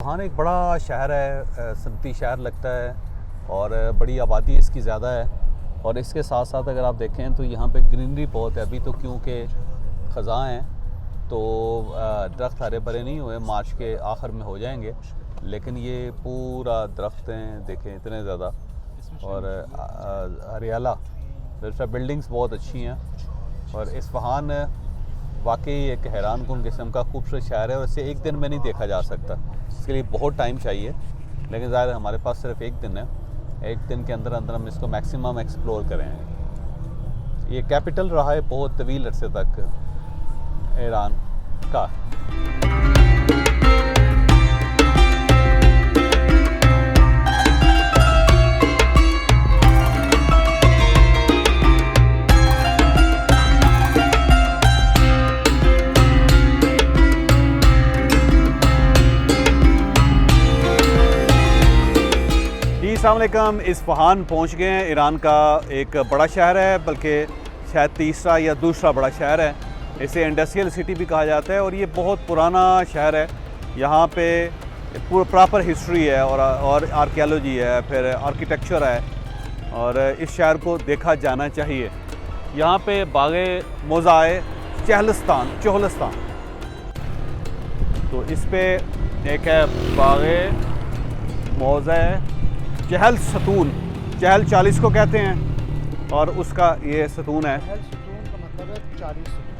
वहाँ एक बड़ा शहर है, सनती शहर लगता है और बड़ी आबादी इसकी ज़्यादा है। और इसके साथ साथ अगर आप देखें तो यहाँ पे ग्रीनरी बहुत है। अभी तो क्योंकि ख़ज़ां हैं तो दरख्त हरे भरे नहीं हुए, मार्च के आखिर में हो जाएंगे, लेकिन ये पूरा दरख्त हैं, देखें इतने ज़्यादा, और हरियाला, बिल्डिंग्स बहुत अच्छी हैं। और इस्फहान वाकई एक हैरानकुन किस्म का खूबसूरत शहर है और इसे एक दिन में नहीं देखा जा सकता, इसके लिए बहुत टाइम चाहिए। लेकिन ज़ाहिर हमारे पास सिर्फ एक दिन है, एक दिन के अंदर अंदर हम इसको मैक्सिमम एक्सप्लोर करें। ये कैपिटल रहा है बहुत तवील अरसे तक ईरान का। अस्सलामुअलैकुम, इस्फहान पहुंच गए हैं। ईरान का एक बड़ा शहर है, बल्कि शायद तीसरा या दूसरा बड़ा शहर है। इसे इंडस्ट्रियल सिटी भी कहा जाता है और ये बहुत पुराना शहर है। यहाँ पे पूरा प्रॉपर हिस्ट्री है और आर्कियोलॉजी है, फिर आर्किटेक्चर है और इस शहर को देखा जाना चाहिए। यहाँ पे बाग़े मोज़ाए चहलस्तान, तो इस पे एक है बाग़े मोज़ाए चहल सतून, चहल 40 को कहते हैं और उसका ये सतून है, चहल सतून का मतलब है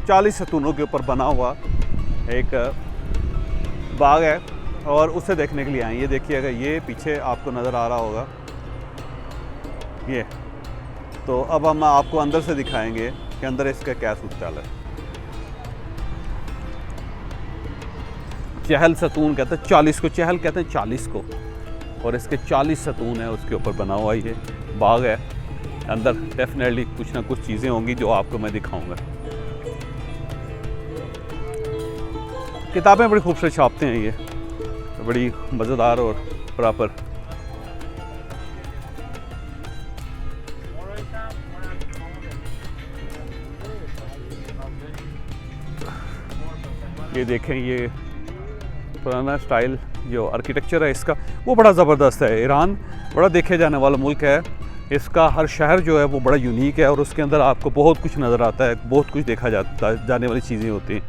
40 सतूनों के ऊपर बना हुआ एक बाग है और उसे देखने के लिए आए। ये देखिएगा, ये पीछे आपको नज़र आ रहा होगा ये। तो अब हम आपको अंदर से दिखाएंगे कि अंदर इसका क्या सूरत है। चहल सतून कहते हैं 40 को, चहल कहते हैं 40 को, और इसके 40 सतून है, उसके ऊपर बना हुआ ये बाग है। अंदर डेफिनेटली कुछ ना कुछ चीज़ें होंगी जो आपको मैं दिखाऊंगा। किताबें बड़ी खूबसूरत छापते हैं, ये बड़ी मज़ेदार और प्रॉपर। ये देखें, ये पुराना स्टाइल जो आर्किटेक्चर है इसका वो बड़ा ज़बरदस्त है। ईरान बड़ा देखे जाने वाला मुल्क है, इसका हर शहर जो है वो बड़ा यूनिक है और उसके अंदर आपको बहुत कुछ नज़र आता है, बहुत कुछ देखा जाने वाली चीज़ें होती हैं।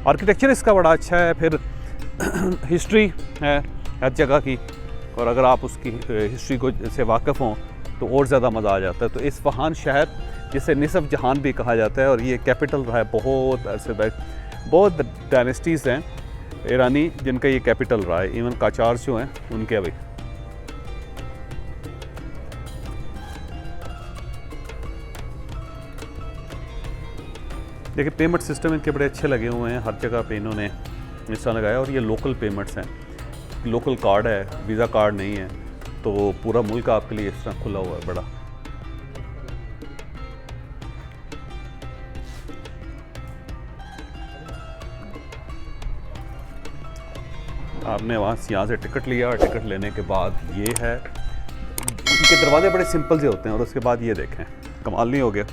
आर्किटेक्चर इसका बड़ा अच्छा है, फिर हिस्ट्री है हर जगह की, और अगर आप उसकी हिस्ट्री को से वाकिफ़ हों तो और ज़्यादा मज़ा आ जाता है। तो इस्फहान शहर जिसे निसफ़ जहान भी कहा जाता है और ये कैपिटल रहा है बहुत अरसे तक। बहुत डायनेस्टीज़ हैं ईरानी जिनका ये कैपिटल रहा है, इवन काचार्स जो हैं उनके। अभी देखिए, पेमेंट सिस्टम इनके बड़े अच्छे लगे हुए हैं, हर जगह पे इन्होंने इस तरह लगाया। और ये लोकल पेमेंट्स हैं, लोकल कार्ड है, वीज़ा कार्ड नहीं है, तो पूरा मुल्क आपके लिए इस तरह खुला हुआ है बड़ा। आपने यहाँ से टिकट लिया और टिकट लेने के बाद ये है, इनके दरवाजे बड़े सिंपल से होते हैं। और उसके बाद ये देखें, कमाल नहीं हो गया?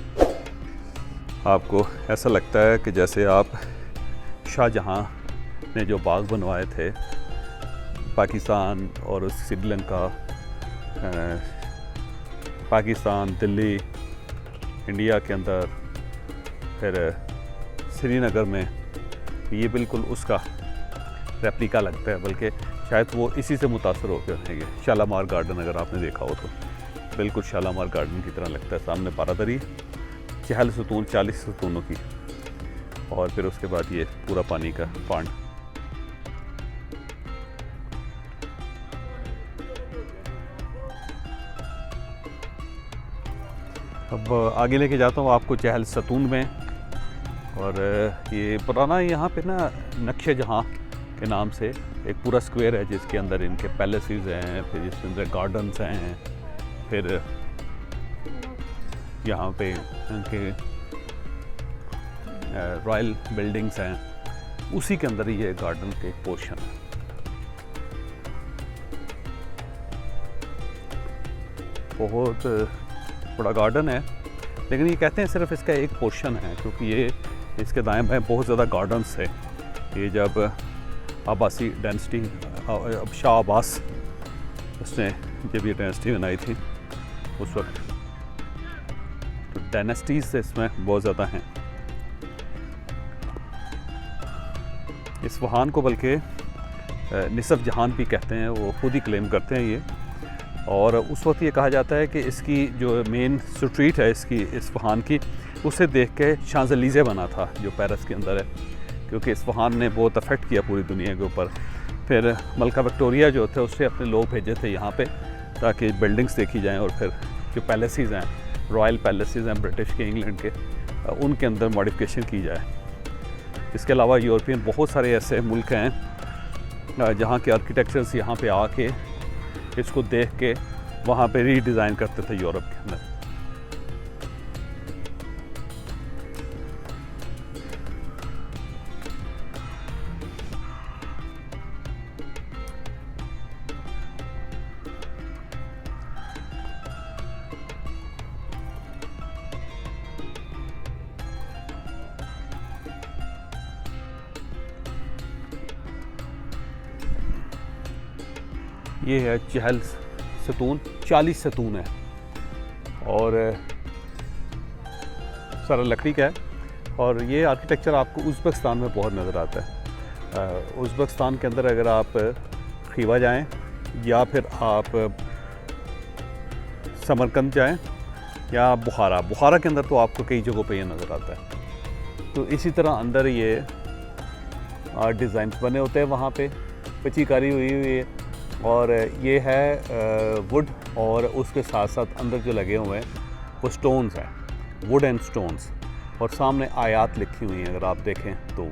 आपको ऐसा लगता है कि जैसे आप शाहजहाँ ने जो बाग बनवाए थे पाकिस्तान और श्रीलंका, पाकिस्तान, दिल्ली, इंडिया के अंदर, फिर श्रीनगर में, ये बिल्कुल उसका रेप्लिका लगता है। बल्कि शायद वो इसी से मुतासर होकर रहेंगे। शालामार गार्डन अगर आपने देखा हो तो बिल्कुल शालामार गार्डन की तरह लगता है। सामने बारादरी, चहल सतून 40 सतूनों की, और फिर उसके बाद ये पूरा पानी का पांड। अब आगे लेके जाता हूँ आपको चहल सतून में। और ये पुराना यहाँ पे ना नक्शे जहाँ के नाम से एक पूरा स्क्वायर है जिसके अंदर इनके पैलेसेस हैं, फिर इसके अंदर गार्डन्स हैं, फिर यहाँ पे इनके रॉयल बिल्डिंग्स हैं, उसी के अंदर ये गार्डन के एक पोर्शन है। बहुत बड़ा गार्डन है, लेकिन ये कहते हैं सिर्फ इसका एक पोर्शन है, क्योंकि ये इसके दाएं बाएं बहुत ज़्यादा गार्डन्स है। ये जब आबासी डेंसिटी शाह अब्बास उसने जब ये डायनेस्टी बनाई थी उस वक्त। तो डायनेस्टीज़ इसमें बहुत ज़्यादा हैं। इस्फहान को बल्कि निसफ़ जहान भी कहते हैं, वो खुद ही क्लेम करते हैं ये। और उस वक्त ये कहा जाता है कि इसकी जो मेन स्ट्रीट है इसकी इस्फहान की, उसे देख के शांज़-एलीज़े बना था जो पेरिस के अंदर है, क्योंकि इस्फहान ने बहुत अफेक्ट किया पूरी दुनिया के ऊपर। फिर मलका विक्टोरिया जो थे उससे अपने लोग भेजे थे यहाँ पे ताकि बिल्डिंग्स देखी जाएं, और फिर जो पैलेसेस हैं, रॉयल पैलेसेस हैं ब्रिटिश के, इंग्लैंड के, उनके अंदर मॉडिफिकेशन की जाए। इसके अलावा यूरोपियन बहुत सारे ऐसे मुल्क हैं जहाँ के आर्किटेक्चर्स यहाँ पे आके इसको देख के वहाँ पे रीडिज़ाइन करते थे यूरोप के अंदर। ये है चहल सतून, 40 सतून है और सारा लकड़ी का है। और ये आर्किटेक्चर आपको उज़्बेकिस्तान में बहुत नज़र आता है। उज़्बेकिस्तान के अंदर अगर आप खीवा जाएं या फिर आप समरकंद जाएं या बुखारा के अंदर, तो आपको कई जगहों पे ये नज़र आता है। तो इसी तरह अंदर ये डिज़ाइंस बने होते हैं, वहाँ पे पचीकारी हुई हुई है। और ये है वुड, और उसके साथ साथ अंदर जो लगे हुए हैं वो स्टोन्स हैं, वुड एंड स्टोन्स। और सामने आयात लिखी हुई हैं अगर आप देखें तो।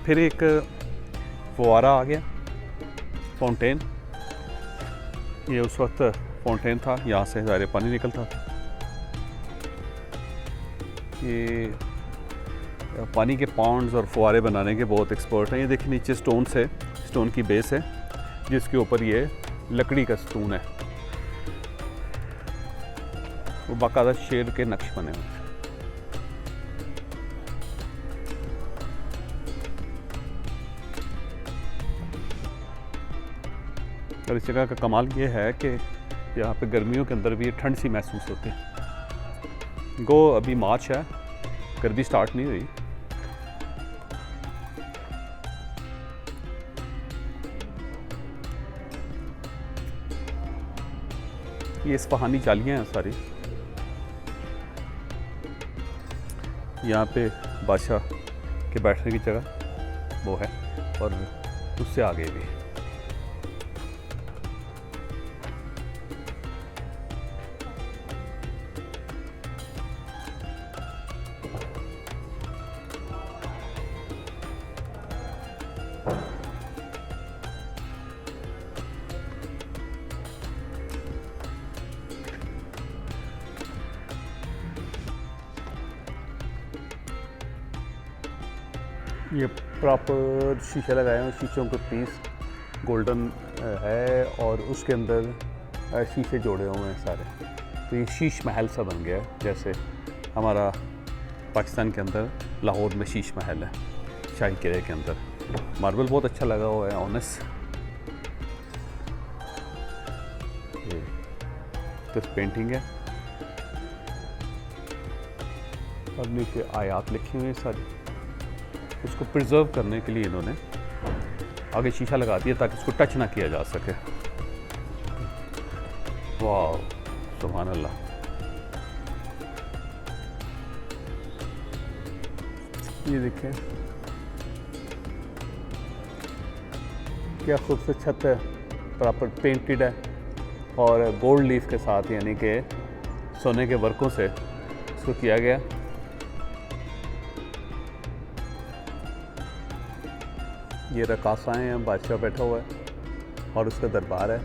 फिर एक फुवारा आ गया, फाउंटेन। ये उस वक्त फाउंटेन था, यहाँ से ज़ाहिर पानी निकलता था। ये पानी के पॉन्ड्स और फुवारे बनाने के बहुत एक्सपर्ट हैं। ये देखिए नीचे स्टोन से, स्टोन की बेस है जिसके ऊपर ये लकड़ी का स्टोन है, वो बाकायदा शेर के नक्श बने हुए हैं। और इस जगह का कमाल ये है कि यहाँ पे गर्मियों के अंदर भी ठंड सी महसूस होती है। गो अभी मार्च है, गर्मी स्टार्ट नहीं हुई। ये इस्फहानी जालियाँ हैं सारी। यहाँ पे बादशाह के बैठने की जगह वो है, और उससे आगे भी। ये प्रॉपर शीशे लगाए हैं, शीशों के पीस गोल्डन है और उसके अंदर शीशे जोड़े हुए हैं सारे। तो ये शीश महल सा बन गया है, जैसे हमारा पाकिस्तान के अंदर लाहौर में शीश महल है शाही किले के अंदर। मार्बल बहुत अच्छा लगा हुआ है, ऑनेस्ट। ये तो पेंटिंग है और नीचे आयात लिखी हुई है सारी। उसको प्रिजर्व करने के लिए इन्होंने आगे शीशा लगा दिया ताकि उसको टच ना किया जा सके। वाह, सुभान अल्लाह। ये देखें क्या खूबसूरत छत है, प्रॉपर पेंटेड है और गोल्ड लीफ के साथ, यानी कि सोने के वर्कों से इसको किया गया। ये रकासाएँ हैं, बादशाह बैठा हुआ है और उसका दरबार है,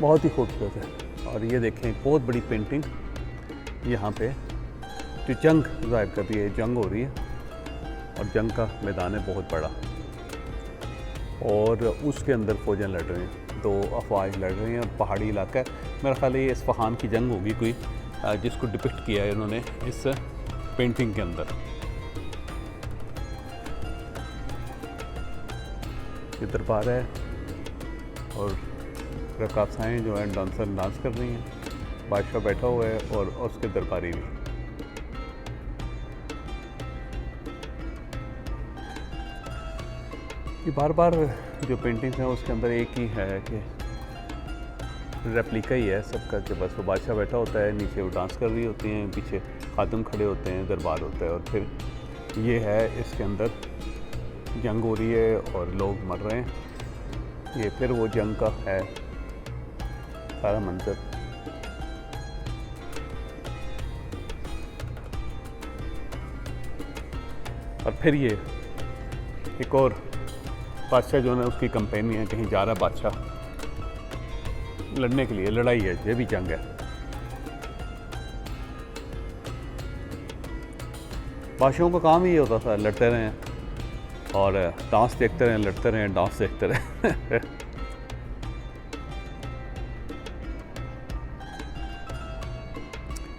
बहुत ही खूबसूरत है। और ये देखें बहुत बड़ी पेंटिंग यहाँ पे, जो जंग ज़ाहिर कर रही है, जंग हो रही है और जंग का मैदान है बहुत बड़ा। और उसके अंदर फ़ौजें लड़ रही हैं, दो अफवाज लड़ रही हैं। पहाड़ी इलाका है, मेरा ख्याल है ये इस्फहान की जंग होगी कोई, जिसको डिपिक्ट किया है इन्होंने इस पेंटिंग के अंदर। ये दरबार है और रकासाएँ जो हैं डांसर डांस कर रही हैं, बादशाह बैठा हुआ है और उसके दरबारी भी। ये बार बार जो पेंटिंग्स हैं उसके अंदर एक ही है कि रेप्लिका ही है सबका, कि बस वो बादशाह बैठा होता है, नीचे वो डांस कर रही होती हैं, पीछे खातून खड़े होते हैं, दरबार होता है, और फिर ये है इसके अंदर जंग हो रही है और लोग मर रहे हैं। ये फिर वो जंग का है सारा मंजर। और फिर ये एक और बादशाह जो है उसकी कंपेनी है, कहीं जा रहा है बादशाह लड़ने के लिए, लड़ाई है, ये भी जंग है। बादशाहों का काम ही ये होता था, लड़ते रहें और डांस देखते रहें, लड़ते रहें, डांस देखते रहें।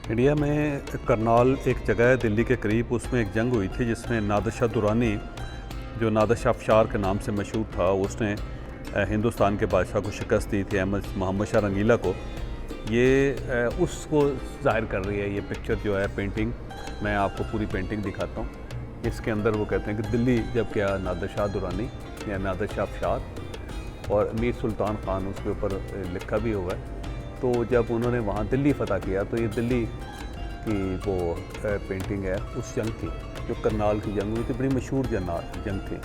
इंडिया में करनाल एक जगह है दिल्ली के करीब, उसमें एक जंग हुई थी जिसमें नादिर शाह दुरानी, जो नादिर शाह अफशार के नाम से मशहूर था, उसने हिंदुस्तान के बादशाह को शिकस्त दी थी, अहमद मोहम्मद शाह रंगीला को। ये उसको ज़ाहिर कर रही है ये पिक्चर जो है, पेंटिंग। मैं आपको पूरी पेंटिंग दिखाता हूँ। इसके अंदर वो कहते हैं कि दिल्ली जब गया नादिर शाह दुरानी या नादिर शाह अफशार, और अमीर सुल्तान ख़ान उसके ऊपर लिखा भी हुआ है। तो जब उन्होंने वहाँ दिल्ली फ़तह किया तो ये दिल्ली की वो पेंटिंग है उस जंग की, जो करनाल की जंग हुई थी, बड़ी मशहूर जंग थी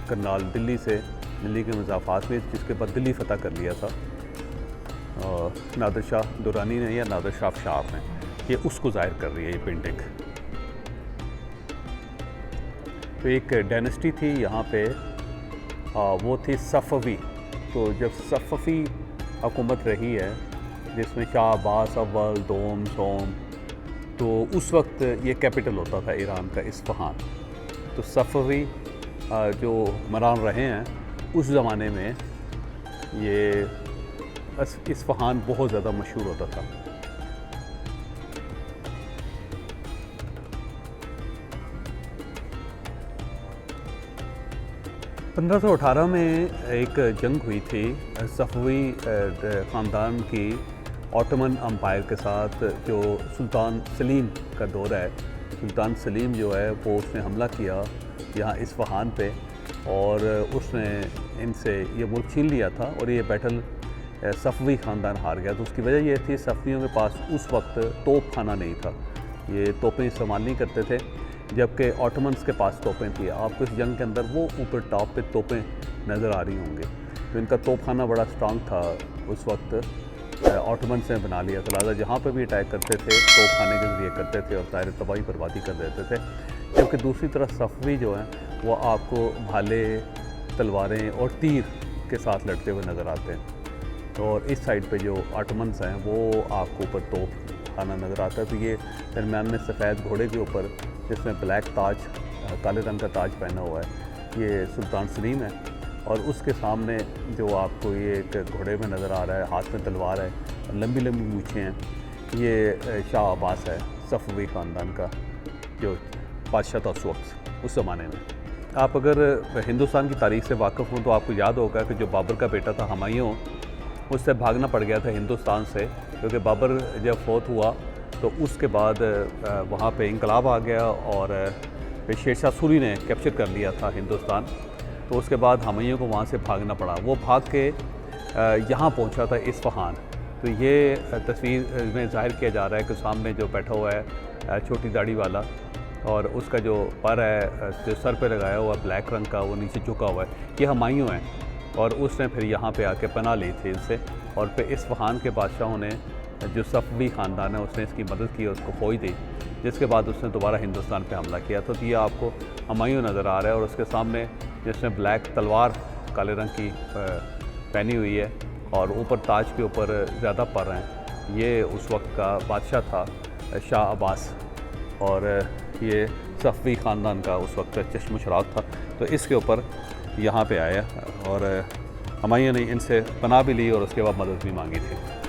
करनाल दिल्ली से, दिल्ली के मज़ाफ़ात में, जिसके बाद दिल्ली फ़तह कर लिया था नादिर शाह दुरानी ने या नादिर शाह अफशार ने। ये उसको ज़ाहिर कर रही है ये पेंटिंग। तो एक डायनेस्टी थी यहाँ पे, वो थी सफ़वी। तो जब सफ़वी हुकूमत रही है जिसमें शाह अब्बास अव्वल, दोम, सोम, तो उस वक्त ये कैपिटल होता था ईरान का, इस्फहान। तो सफ़वी जो हुक्मरान रहे हैं उस ज़माने में ये इस्फहान बहुत ज़्यादा मशहूर होता था। पंद्रह सौ 18 में एक जंग हुई थी सफ़वी ख़ानदान की ऑटोमन अम्पायर के साथ, जो सुल्तान सलीम का दौर है। सुल्तान सलीम जो है वो उसने हमला किया यहाँ इस्फहान पे, और उसने इनसे ये मुल्क छीन लिया था, और ये बैटल सफ़वी ख़ानदान हार गया। तो उसकी वजह ये थी, सफ़वियों के पास उस वक्त तोप खाना नहीं था, ये तोपें इस्तेमाल नहीं करते थे, जबकि ऑटोमन्स के पास तोपें थी। आपको इस जंग के अंदर वो ऊपर टॉप पे तोपें नज़र आ रही होंगे। तो इनका तोप खाना बड़ा स्ट्रांग था उस वक्त, ऑटोमन्स ने बना लिया था। लिहाजा जहाँ पर भी अटैक करते थे तोप खाने के ज़रिए करते थे और ज़ाहिर तबाही बर्बादी कर देते थे। जबकि दूसरी तरफ सफ़वी जो हैं वो आपको भाले, तलवारें और तीर के साथ लड़ते हुए नज़र आते हैं, और इस साइड पे जो ऑटोमन्स हैं वो आपको ऊपर तोप खाना नज़र आता है। तो ये दरमियान में सफ़ेद घोड़े के ऊपर, जिसमें ब्लैक ताज, काले रंग का ताज पहना हुआ है, ये सुल्तान सलीम है, और उसके सामने जो आपको ये एक घोड़े में नज़र आ रहा है, हाथ में तलवार है और लंबी लंबी मूछें हैं, ये शाह अब्बास है, सफ़वी ख़ानदान का जो बादशाह था उस वक्त, उस ज़माने में। आप अगर हिंदुस्तान की तारीख़ से वाकिफ़ हों तो आपको याद होगा कि जो बाबर का बेटा था हुमायूं, उससे भागना पड़ गया था हिंदुस्तान से, क्योंकि बाबर जब फौत हुआ तो उसके बाद वहाँ पे इंकलाब आ गया और शेर शाह सूरी ने कैप्चर कर लिया था हिंदुस्तान। तो उसके बाद हुमायूं को वहाँ से भागना पड़ा। वो भाग के यहाँ पहुँचा था इस्फहान। तो ये तस्वीर में ज़ाहिर किया जा रहा है कि सामने जो बैठा हुआ है छोटी दाढ़ी वाला, और उसका जो पर है जो सर पे लगाया हुआ ब्लैक रंग का, वो नीचे झुका हुआ है, ये हुमायूं है। और उसने फिर यहाँ पे आके पनाह ली थी इनसे, और फिर इस्फहान के बादशाहों ने, जो सफ़वी ख़ानदान है, उसने इसकी मदद की, उसको फौज दी, जिसके बाद उसने दोबारा हिंदुस्तान पे हमला किया। तो ये आपको हुमायूं नज़र आ रहा है, और उसके सामने जिसने ब्लैक तलवार काले रंग की पहनी हुई है, और ऊपर ताज के ऊपर ज़्यादा पर हैं, ये उस वक्त का बादशाह था शाह अब्बास, और ये सफ़वी ख़ानदान का उस वक्त चश्म शराक था। तो इसके ऊपर यहाँ पे आया और हमायूं ने इनसे पनाह भी ली और उसके बाद मदद भी मांगी थी।